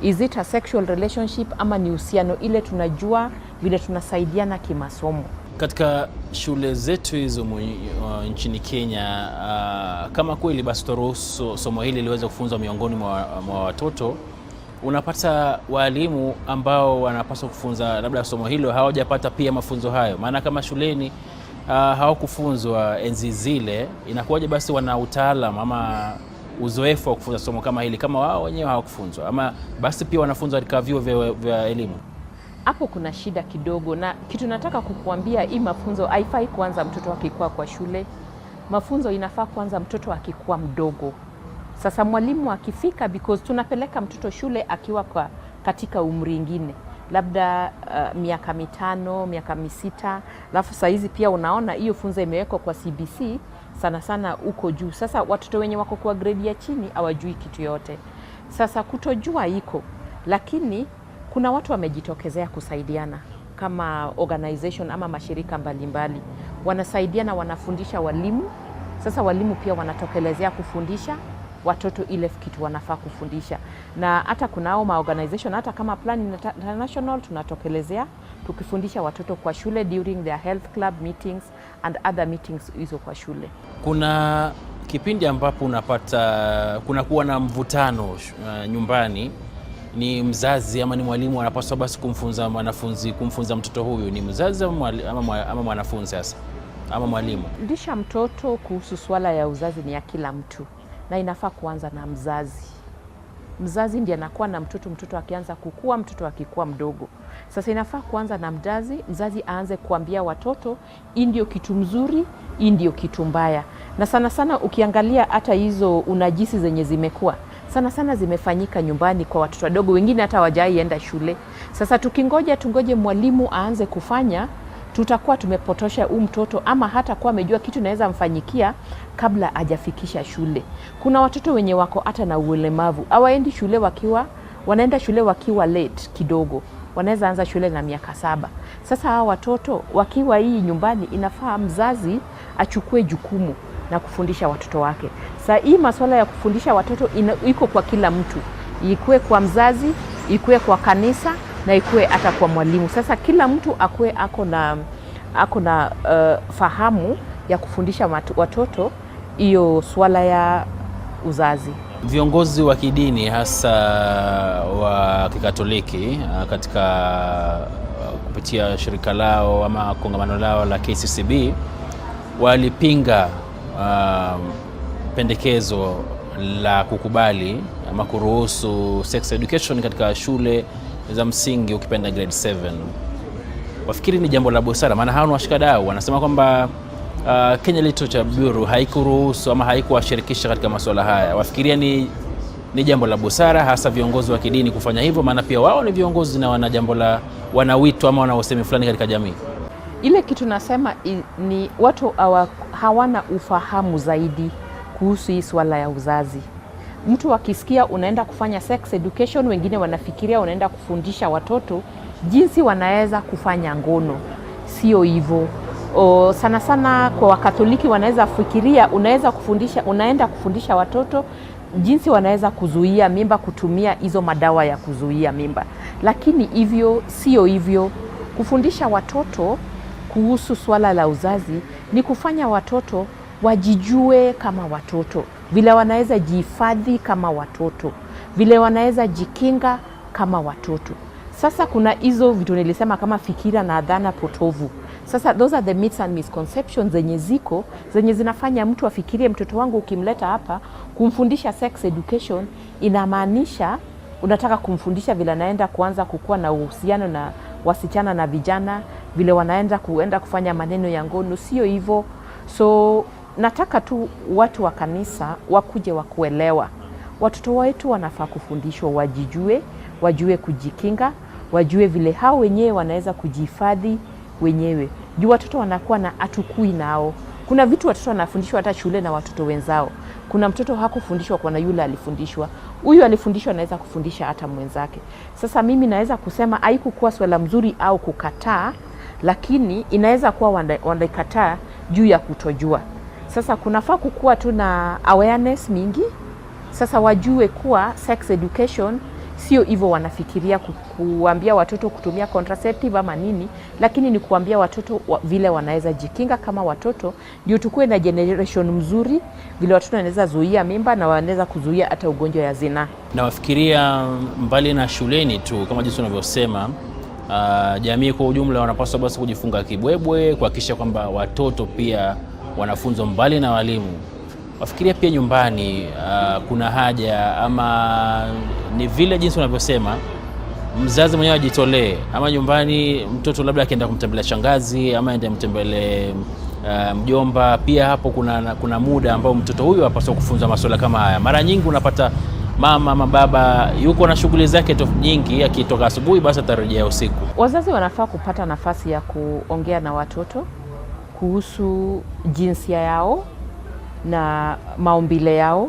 Is it a sexual relationship ama ni uhusiano ile tunajua vile tunasaidiana kimasomo. Katika shule zetu hizo nchini Kenya, kama kweli basi turuhusu somo hili liweze kufunzwa miongoni mwa watoto, unapata walimu ambao wanapaswa kufunza labda somo hilo hawajapata pia mafunzo hayo. Maana kama shuleni hawakufunzwa enzi zile, inakuwaje basi wana utaalamu ama uzoefu wa kufunza somo kama hili kama wao wenyewe hawakufunzwa, ama basi pia wanafunzwa katika vyuo vya elimu? Hapo kuna shida kidogo, na kitu nataka kukuambia, hii mafunzo haifai kuanza mtoto akikuwa kwa shule. Mafunzo inafaa kuanza mtoto akikuwa mdogo. Sasa mwalimu akifika, because tunapeleka mtoto shule akiwa katika umri ingine, labda miaka 5, miaka 6, alafu saa hizi pia unaona hiyo funzo imewekwa kwa CBC sana sana uko juu. Sasa watoto wenye wako kwa grade ya chini hawajui kitu yote. Sasa kutojua iko, lakini kuna watu wamejitokezea kusaidiana kama organization ama mashirika mbalimbali wanasaidia na wanafundisha walimu. Sasa walimu pia wanatokelezea kufundisha watoto ile kitu wanafaa kufundisha, na hata kunao organization hata kama Plan International tunatokelezea tukifundisha watoto kwa shule during their health club meetings and other meetings hizo kwa shule. Kuna kipindi ambapo unapata kuwa na mvutano nyumbani, ni mzazi ama ni mwalimu anapaswa basi kumfunza mtoto huyu, ni mzazi ama mwanafunzi sasa ama mwalimu? Fundisha mtoto kuhusu swala ya uzazi ni ya kila mtu, na inafaa kuanza na mzazi. Mzazi ndiye anakuwa na mtoto akianza kukua, mtoto akikuwa mdogo. Sasa inafaa kuanza na mzazi aanze kuambia watoto hii ndio kitu mzuri, hii ndio kitu mbaya. Na sana sana ukiangalia hata hizo unajisi zenye zimekuwa sana sana zimefanyika nyumbani kwa watoto wadogo, wengine hata hawajaienda shule. Sasa tungoje mwalimu aanze kufanya, tutakuwa tumepotosha mtoto, ama hata kuwa amejua kitu naweza mfanyikia kabla hajafikisha shule. Kuna watoto wenye wako hata na ulemavu, hawaendi shule wanaenda shule wakiwa late kidogo, wanaweza anza shule na miaka 7. Sasa hawa watoto wakiwa hii nyumbani, inafaa mzazi achukue jukumu na kufundisha watoto wake. Sasa hii masuala ya kufundisha watoto iko kwa kila mtu, ikue kwa mzazi, ikue kwa kanisa, na ikue hata kwa mwalimu. Sasa kila mtu ako na fahamu ya kufundisha watoto hiyo swala ya uzazi. Viongozi wa kidini hasa wa Kikatoliki katika kupitia shirika lao ama kongamano lao la KCCB walipinga pendekezo la kukubali ama kuruhusu sex education katika shule za msingi, ukipenda grade 7. Wafikiri ni jambo la busara? Maana hao ni washikadau wanasema kwamba Kenya Literature Bureau haikuruhusu ama haikuwashirikisha katika masuala haya. Wafikiria ni jambo la busara hasa viongozi wa kidini kufanya hivyo? Maana pia wao ni viongozi na wana jambo la wanawito ama wana usemi fulani katika jamii. Ile kitu nasema ni watu hawana ufahamu zaidi kuhusu hii swala ya uzazi. Mtu akisikia unaenda kufanya sex education, wengine wanafikiria unaenda kufundisha watoto jinsi wanaweza kufanya ngono. Sio hivyo. Sana sana kwa Wakatoliki wanaweza fikiria unaenda kufundisha watoto jinsi wanaweza kuzuia mimba, kutumia hizo madawa ya kuzuia mimba. Lakini hivyo sio hivyo. Kufundisha watoto kuhusu swala la uzazi ni kufanya watoto wajijue kama watoto, vile wanaweza jihifadhi kama watoto, vile wanaweza jikinga kama watoto. Sasa kuna hizo vitu nilisema kama fikira na dhana potovu. Sasa those are the myths and misconceptions zenye zinafanya mtu afikirie mtoto wangu ukimleta hapa kumfundisha sex education inamaanisha unataka kumfundisha vile anaenda kuanza kukua na uhusiano na wasichana na vijana, vile wanaenda kufanya maneno ya ngono. Sio hivyo. So nataka tu watu wa kanisa wakuje wakuelewa watoto wetu wanafaa kufundishwa, wajue kujikinga, wajue vile hao wenyewe wanaweza kujihifadhi wenyewe. Juu watoto wanakuwa na atukui nao. Kuna vitu watoto wanafundishwa hata shule na watoto wenzao. Kuna mtoto hakufundishwa kwa na yule alifundishwa. Huyu alifundishwa anaweza kufundisha hata mwenzake. Sasa mimi naweza kusema haikukuwa swala mzuri au kukataa, lakini inaweza kuwa wanakataa juu ya kutojua. Sasa kunafaa kukuwa tu na awareness mingi. Sasa wajue kuwa sex education sio hivyo wanafikiria kuambia watoto kutumia contraceptive ama nini, lakini ni kuambia watoto vile wanaweza jikinga kama watoto, ndio tukue na generation mzuri, vile watoto wanaweza zuia mimba na wanaweza kuzuia hata ugonjwa ya zinaa. Na wafikiria mbali na shuleni tu kama jinsi unavyosema, jamii kwa ujumla wanapaswa basi kujifunga kibwebwe kuhakikisha kwamba watoto pia wanafunzwa mbali na walimu. Wafikiria pia nyumbani kuna haja ama ni vile jinsi unavyosema mzazi mwenyewe ajitolee, ama nyumbani mtoto labda akienda kumtembelea shangazi ama aende mtembelee mjomba, pia hapo kuna muda ambao mtoto huyu anapaswa kufunzwa masuala kama haya. Mara nyingi unapata mama ama baba yuko na shughuli zake nyingi, akitoka asubuhi basi atarejea usiku. Wazazi wanafaa kupata nafasi ya kuongea na watoto kuhusu jinsia yao na maumbile yao.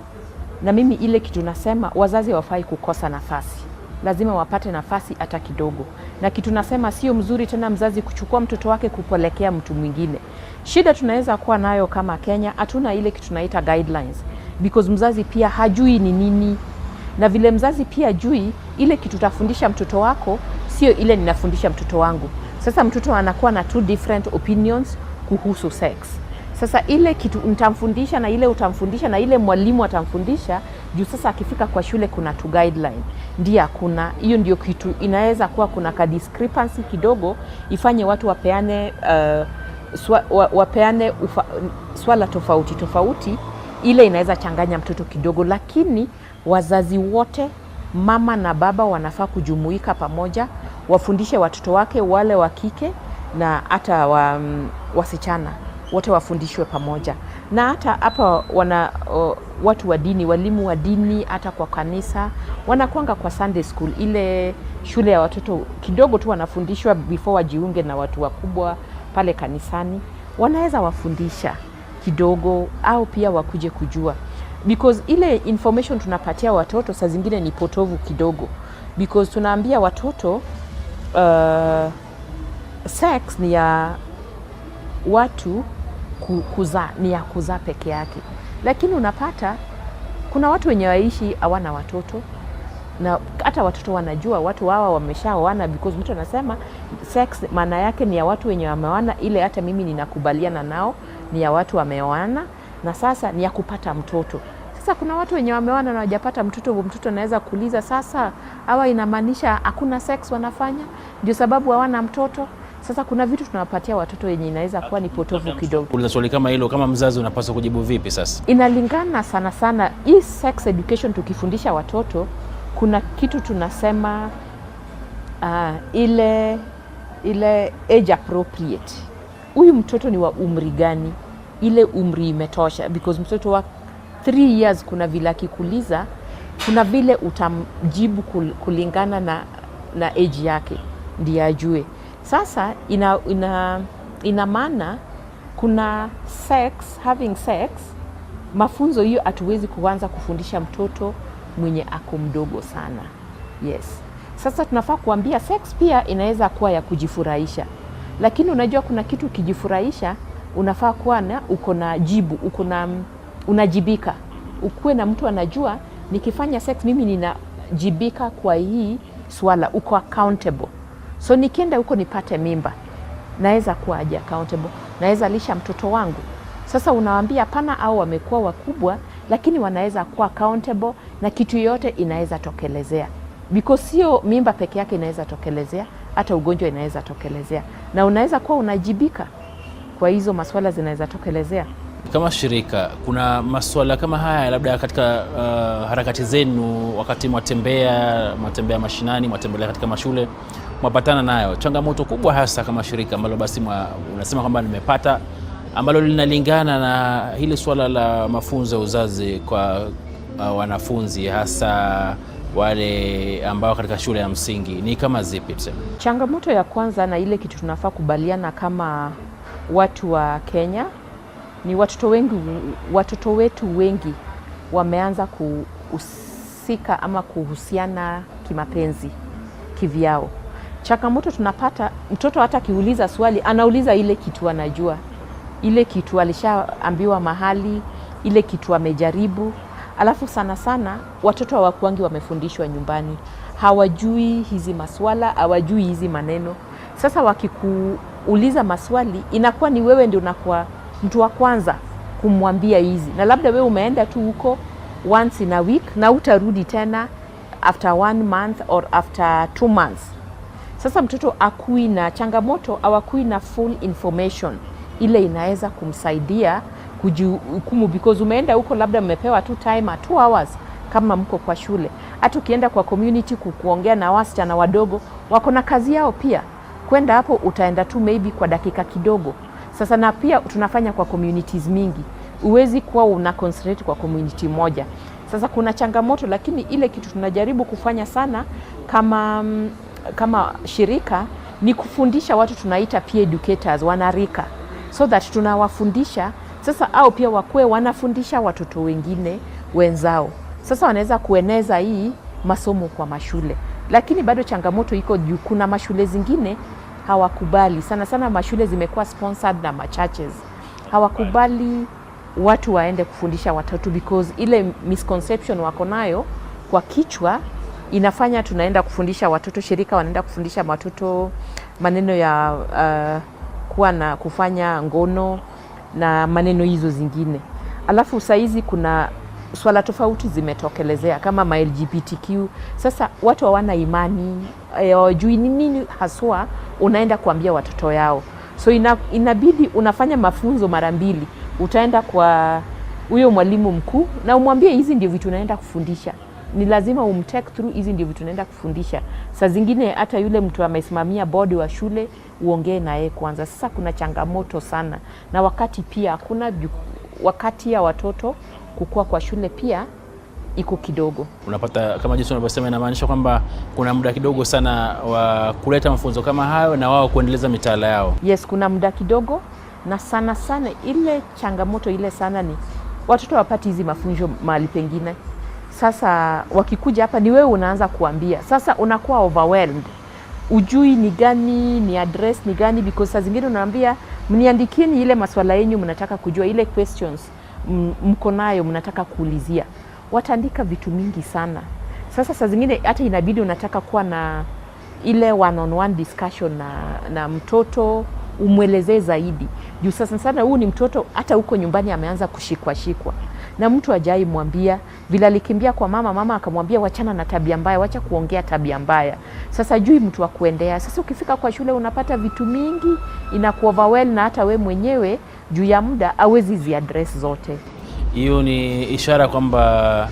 Na mimi ile kitu nasema wazazi hawafai kukosa nafasi lazima wapate nafasi hata kidogo. Na kitu nasema sio mzuri tena mzazi kuchukua mtoto wake kupelekea mtu mwingine. Shida tunaweza kuwa nayo kama Kenya, hatuna ile kitu tunaita guidelines, because mzazi pia hajui ni nini, na vile mzazi pia hajui ile kitu utafundisha mtoto wako sio ile ninafundisha mtoto wangu. Sasa mtoto anakuwa na two different opinions kuhusu sex. Sasa ile kitu nitamfundisha na ile utamfundisha na ile mwalimu atamfundisha, juu sasa akifika kwa shule kuna tu guideline. Ndio kuna hiyo ndio kitu inaweza kuwa kuna ka discrepancy kidogo ifanye watu wapeane swala tofauti ile inaweza changanya mtoto kidogo, lakini wazazi wote, mama na baba, wanafaa kujumuika pamoja, wafundishe watoto wake, wale wa kike na hata wasichana wote wafundishwe pamoja. Na hata hapa watu wa dini, walimu wa dini, hata kwa kanisa wanakuanga kwa Sunday school, ile shule ya watoto kidogo tu wanafundishwa before wajiunge na watu wakubwa pale kanisani. Wanaweza wafundisha kidogo au pia wakuje kujua, because ile information tunapatia watoto saa zingine ni potovu kidogo, because tunaambia watoto sex ni ya watu kuzaa, ni ya kuzaa peke yake. Lakini unapata kuna watu wenye waishi hawana watoto, na hata watoto wanajua watu hawa wameshaoana, because mtu anasema sex maana yake ni ya watu wenye wameoana. Ile hata mimi ninakubaliana nao, ni ya watu wameoana na sasa ni ya kupata mtoto. Sasa kuna watu wenye wameoana na hawajapata mtoto, mtoto anaweza kuuliza sasa hawa inamaanisha hakuna sex wanafanya ndio sababu hawana mtoto. Sasa kuna vitu tunawapatia watoto yenye inaweza kuwa ni potovu kidogo. Kuuliza swali kama hilo, kama mzazi unapaswa kujibu vipi sasa? Inalingana sana. Hii sex education tukifundisha watoto, kuna kitu tunasema ile age appropriate. Huyu mtoto ni wa umri gani? Ile umri imetosha, because mtoto wa 3 years kuna vile akikuuliza, kuna vile utamjibu kulingana na age yake ndiye ajue. Sasa ina maana kuna having sex, mafunzo hiyo hatuwezi kuanza kufundisha mtoto mwenye ako mdogo sana. Yes. Sasa tunafaa kuambia sex pia inaweza kuwa ya kujifurahisha. Lakini unajua kuna kitu kijifurahisha, unafaa kuwa na uko na jibu, unajibika. Ukuwe na mtu anajua nikifanya sex mimi ninajibika kwa hii swala, uko accountable. So nikienda huko nipate mimba, naweza kuwa aje accountable, naweza lisha mtoto wangu. Sasa unawaambia pana au wamekuwa wakubwa, lakini wanaweza kuwa accountable na kitu yote inaweza tokelezea. Because sio mimba peke yake inaweza tokelezea, hata ugonjwa inaweza tokelezea. Na unaweza kuwa unajibika kwa hizo maswala zinaweza tokelezea. Kama shirika, kuna maswala kama haya labda katika harakati zenu, wakati mwatembea mashinani, mwatembelea katika mashule, mwapatana nayo changamoto kubwa hasa kama shirika ambalo basi unasema kwamba nimepata, ambalo linalingana na hili swala la mafunzo ya uzazi kwa wanafunzi, hasa wale ambao katika shule ya msingi, ni kama zipi tuseme? Changamoto ya kwanza na ile kitu tunafaa kubaliana kama watu wa Kenya ni watoto wetu wengi wameanza kuhusika ama kuhusiana kimapenzi kivyao. Changamoto tunapata, mtoto hata akiuliza swali anauliza ile kitu anajua, ile kitu alishaambiwa mahali, ile kitu amejaribu. Alafu sana watoto hawakuangi wamefundishwa nyumbani, hawajui hizi maswala, hawajui hizi maneno. Sasa wakikuuliza maswali, inakuwa ni wewe ndio unakuwa mtu wa kwanza kumwambia hizi, na labda wewe umeenda tu huko once in a week na utarudi tena after 1 month or after 2 months. Sasa mtoto akui na changamoto au akui na full information ile inaweza kumsaidia kujihukumu, because umeenda huko labda mmepewa tu time 2 hours kama mko kwa shule. Hata ukienda kwa community kuongea na wasichana wadogo, wako na kazi yao pia. Kwenda hapo utaenda tu maybe kwa dakika kidogo. Sasa na pia tunafanya kwa communities mingi, uwezi kuwa una concentrate kwa community moja. Sasa kuna changamoto, lakini ile kitu tunajaribu kufanya sana kama shirika ni kufundisha watu, tunaita peer educators, wanarika, so that tunawafundisha sasa, au pia wakue wanafundisha watoto wengine wenzao. Sasa wanaweza kueneza hii masomo kwa mashule. lakini bado changamoto iko juu. Kuna mashule zingine hawakubali, sana sana mashule zimekuwa sponsored na churches, hawakubali watu waende kufundisha watoto because ile misconception wako nayo kwa kichwa inafanya tunaenda kufundisha watoto, shirika wanaenda kufundisha watoto maneno ya kuwa na kufanya ngono na maneno hizo zingine. Alafu saizi kuna swala tofauti zimetokelezea kama ma LGBTQ. Sasa watu hawana imani, hawajui nini haswa unaenda kuambia watoto yao. So inabidi unafanya mafunzo mara mbili. Utaenda kwa huyo mwalimu mkuu na umwambie hizi ndio vitu unaenda kufundisha. Ni lazima umtake through, hizi ndio vitu unaenda kufundisha. Saa zingine hata yule mtu amesimamia bodi wa shule uongee naye kwanza. Sasa kuna changamoto sana, na wakati pia kuna wakati ya watoto kukua kwa shule pia iko kidogo. Unapata Kama jinsi unavyosema, inamaanisha kwamba kuna muda kidogo sana wa kuleta mafunzo kama hayo na wao kuendeleza mitaala yao. Yes, kuna muda kidogo, na sana sana ile changamoto ile sana ni watoto wapati hizi mafunzo mahali pengine. Sasa wakikuja hapa ni wewe unaanza kuambia. Sasa unakuwa overwhelmed. Ujui ni gani, ni address ni gani, because saa zingine unaambia mniandikieni ile maswala yenu mnataka kujua, ile questions mko nayo mnataka kuulizia. Wataandika vitu mingi sana. Sasa saa zingine hata inabidi unataka kuwa na ile one-on-one discussion na mtoto, umwelezee zaidi. Juu sasa sana huu ni mtoto hata huko nyumbani ameanza kushikwa na mtu ajai mwambia, vile alikimbia kwa mama akamwambia wachana na tabia mbaya, wacha kuongea tabia mbaya. Sasa jui mtu wa kuendea. Sasa ukifika kwa shule unapata vitu mingi, inakuoverwhelm, na hata we mwenyewe juu ya muda hawezi ziaddress zote. Hiyo ni ishara kwamba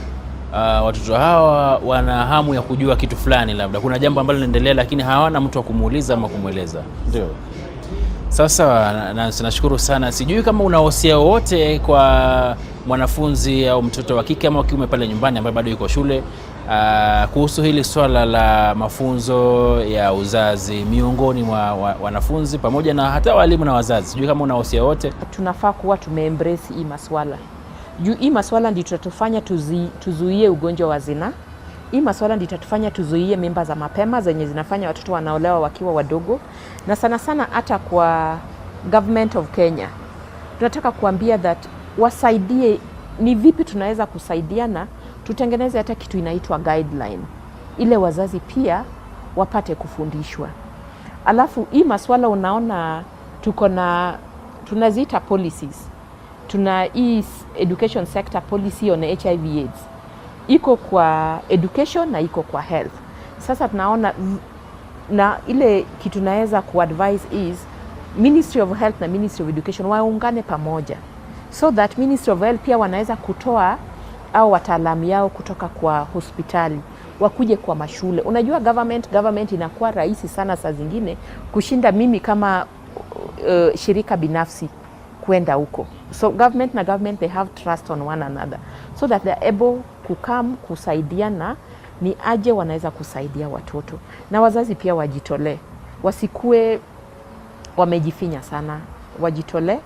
watoto hawa wana hamu ya kujua kitu fulani, labda kuna jambo ambalo linaendelea lakini hawana mtu wa kumuuliza ama kumweleza. Ndio. Sasa nashukuru sana. Sijui kama una wosia wote kwa mwanafunzi au mtoto wa kike ama wa kiume pale nyumbani ambaye bado yuko shule kuhusu hili swala la mafunzo ya uzazi miongoni mwa wanafunzi pamoja na hata walimu na wazazi. Sijui kama una wosia wote. Tunafaa kuwa tumeembrace hii maswala. Juu hii maswala ndio tutatufanya tuzuie ugonjwa wa zinaa. Hii maswala ndio itatufanya tuzuie mimba za mapema zenye zinafanya watoto wanaolewa wakiwa wadogo. Na sana sana hata kwa government of Kenya tunataka kuambia that wasaidie, ni vipi tunaweza kusaidiana, tutengeneze hata kitu inaitwa guideline ile wazazi pia wapate kufundishwa. Alafu hii maswala unaona tunaziita policies. Tuna hii education sector policy on HIV/AIDS. Iko kwa education na iko kwa health. Sasa tunaona na ile kitu naweza kuadvise is Ministry of Health na Ministry of Education waungane pamoja, so that Ministry of Health pia wanaweza kutoa au wataalamu yao kutoka kwa hospitali wakuje kwa mashule. Unajua government inakuwa rahisi sana saa zingine kushinda mimi kama shirika binafsi kwenda huko. So government they have trust on one another, so that they are able kukam kusaidiana ni aje wanaweza kusaidia watoto. Na wazazi pia wajitolee, wasikue wamejifinya sana, wajitolee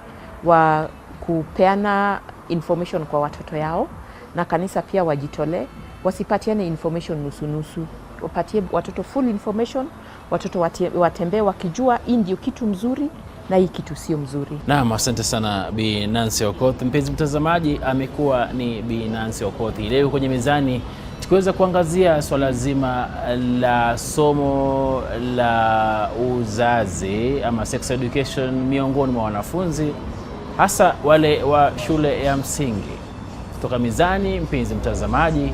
wa kupeana information kwa watoto yao. Na kanisa pia wajitolee, wasipatiane information nusu, wapatie watoto full information. Watoto watembee wakijua hii ndio kitu mzuri na hii kitu sio mzuri. Naam, asante sana Bi Nancy Okoth. Mpenzi mtazamaji, amekuwa ni Bi Nancy Okoth leo kwenye mezani, tukiweza kuangazia swala zima la somo la uzazi ama sex education miongoni mwa wanafunzi, hasa wale wa shule ya msingi. Kutoka mezani, mpenzi mtazamaji,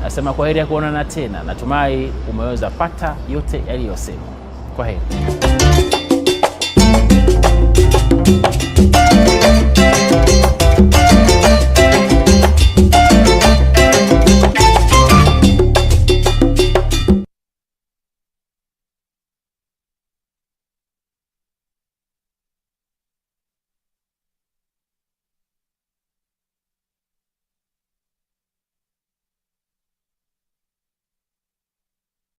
nasema kwa heri ya kuonana tena. Natumai umeweza pata yote yaliyosemwa. Kwa heri.